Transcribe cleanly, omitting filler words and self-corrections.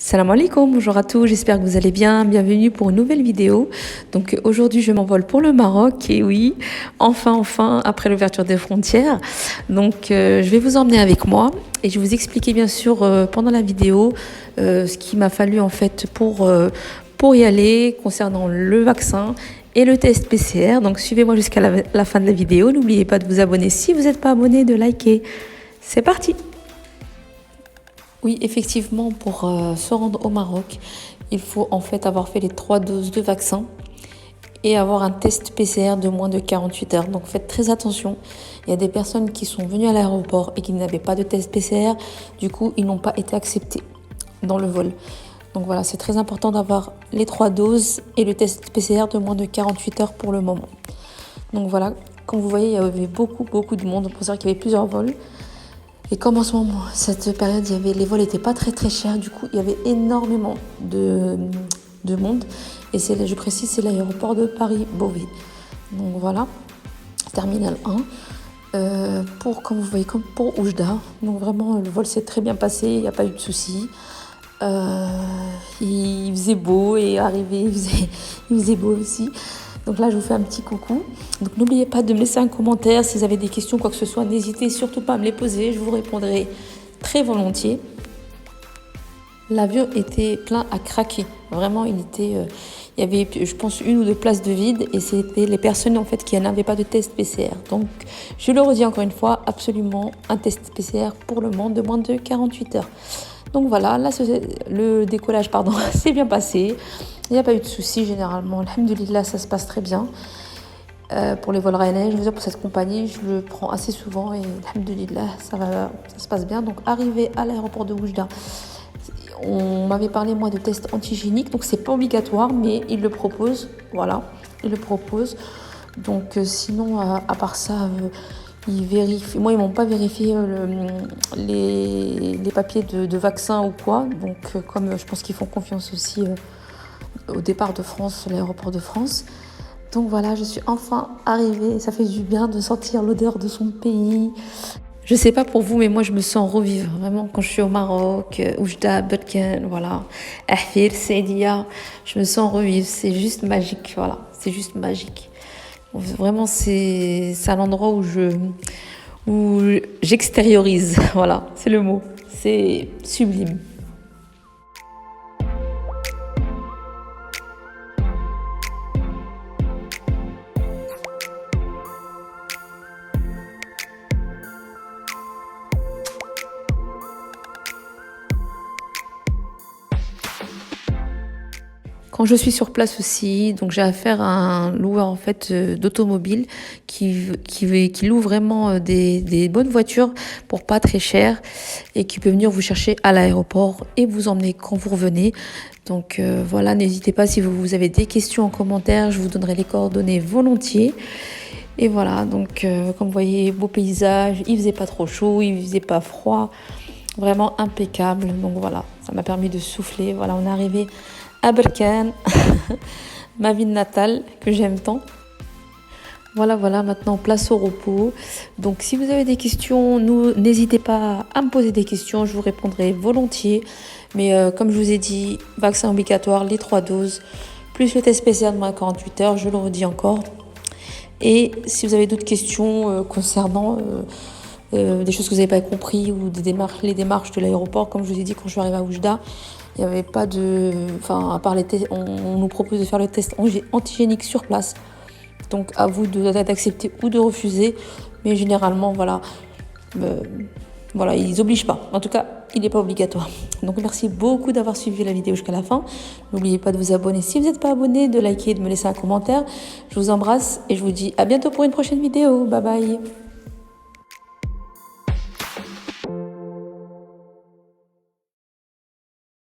Salam alaikum, bonjour à tous, j'espère que vous allez bien. Bienvenue pour une nouvelle vidéo. Donc aujourd'hui, je m'envole pour le Maroc. Et oui, enfin, après l'ouverture des frontières. Donc je vais vous emmener avec moi et je vais vous expliquer bien sûr pendant la vidéo ce qu'il m'a fallu en fait pour y aller concernant le vaccin et le test PCR. Donc suivez-moi jusqu'à la fin de la vidéo. N'oubliez pas de vous abonner si vous n'êtes pas abonné, de liker. C'est parti! Oui, effectivement, pour se rendre au Maroc, il faut en fait avoir fait les 3 doses de vaccin et avoir un test PCR de moins de 48 heures. Donc faites très attention. Il y a des personnes qui sont venues à l'aéroport et qui n'avaient pas de test PCR. Du coup, ils n'ont pas été acceptés dans le vol. Donc voilà, c'est très important d'avoir les 3 doses et le test PCR de moins de 48 heures pour le moment. Donc voilà, comme vous voyez, il y avait beaucoup de monde. Pour ça qu'il y avait plusieurs vols. Et comme en ce moment, cette période, les vols n'étaient pas très chers, du coup, il y avait énormément de monde. Et je précise, c'est l'aéroport de Paris-Beauvais. Donc voilà, terminal 1. Comme vous voyez, comme pour Oujda. Donc vraiment, le vol s'est très bien passé, il n'y a pas eu de soucis. Il faisait beau et arrivé, il faisait beau aussi. Donc là, je vous fais un petit coucou. Donc n'oubliez pas de me laisser un commentaire si vous avez des questions, quoi que ce soit. N'hésitez surtout pas à me les poser, je vous répondrai très volontiers. L'avion était plein à craquer. Vraiment, il y avait, je pense, 1 ou 2 places de vide et c'était les personnes en fait qui n'avaient pas de test PCR. Donc, je le redis encore une fois, absolument un test PCR pour le monde de moins de 48 heures. Donc voilà, là, le décollage, s'est bien passé. Il n'y a pas eu de soucis généralement. Alhamdoulilah, ça se passe très bien. Pour les vols Ryanair, je veux dire, pour cette compagnie, je le prends assez souvent et alhamdoulilah, ça se passe bien. Donc, arrivé à l'aéroport de Oujda, on m'avait parlé, moi, de tests antigéniques. Donc, c'est pas obligatoire, mais ils le proposent. Voilà, ils le proposent. Donc, sinon, à part ça, ils vérifient. Moi, ils m'ont pas vérifié les papiers de vaccin ou quoi. Donc, comme je pense qu'ils font confiance aussi au départ de France, l'aéroport de France. Donc voilà, je suis enfin arrivée. Ça fait du bien de sentir l'odeur de son pays. Je sais pas pour vous, mais moi je me sens revivre vraiment quand je suis au Maroc, Oujda, Berkane, voilà, Ahfir, Saidia. Je me sens revivre. C'est juste magique, voilà. C'est juste magique. Vraiment, c'est un endroit où j'extériorise. Voilà, c'est le mot. C'est sublime. Quand je suis sur place aussi, donc j'ai affaire à un loueur en fait d'automobile qui loue vraiment des bonnes voitures pour pas très cher et qui peut venir vous chercher à l'aéroport et vous emmener quand vous revenez. Donc voilà, n'hésitez pas si vous avez des questions en commentaire, je vous donnerai les coordonnées volontiers. Et voilà, donc comme vous voyez, beau paysage, il faisait pas trop chaud, il faisait pas froid, vraiment impeccable. Donc voilà, ça m'a permis de souffler. Voilà, on est arrivé à Berkane, ma ville natale que j'aime tant. Voilà, maintenant place au repos. Donc si vous avez des questions, n'hésitez pas à me poser des questions, je vous répondrai volontiers. Mais comme je vous ai dit, vaccin obligatoire, les 3 doses, plus le test PCR de moins de 48 heures, je le redis encore. Et si vous avez d'autres questions concernant des choses que vous n'avez pas compris ou les démarches de l'aéroport, comme je vous ai dit quand je suis arrivée à Oujda, il n'y avait pas de... Enfin, à part les tests, on nous propose de faire le test antigénique sur place. Donc, à vous d'accepter ou de refuser. Mais généralement, voilà, ils n'obligent pas. En tout cas, il n'est pas obligatoire. Donc, merci beaucoup d'avoir suivi la vidéo jusqu'à la fin. N'oubliez pas de vous abonner si vous n'êtes pas abonné, de liker, de me laisser un commentaire. Je vous embrasse et je vous dis à bientôt pour une prochaine vidéo. Bye bye.